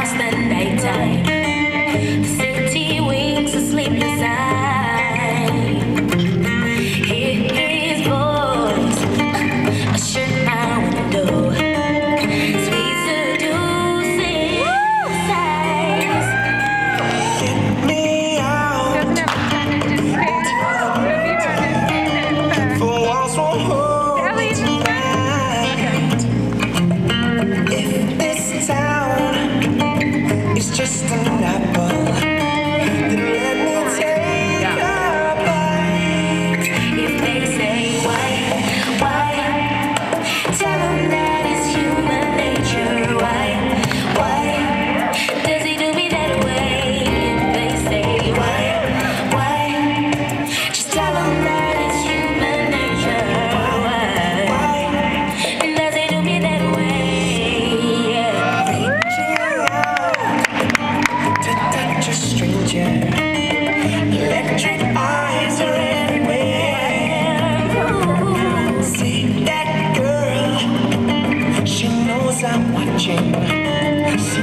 past the nighttime. The city winks a sleepless eye. Hear his voice, I shut my window. Sweet seducing sighs. Get me out. For walls won't hold me tonight. If this town is just an apple, then let me take a bite. If they say why, tell them that it's human nature. Why does he do me that way? If they say why, just tell them that it's human nature. Why does he do me that way? Yeah. Reaching out to touch a stranger. Electric eyes are everywhere. See that girl? She knows I'm watching. She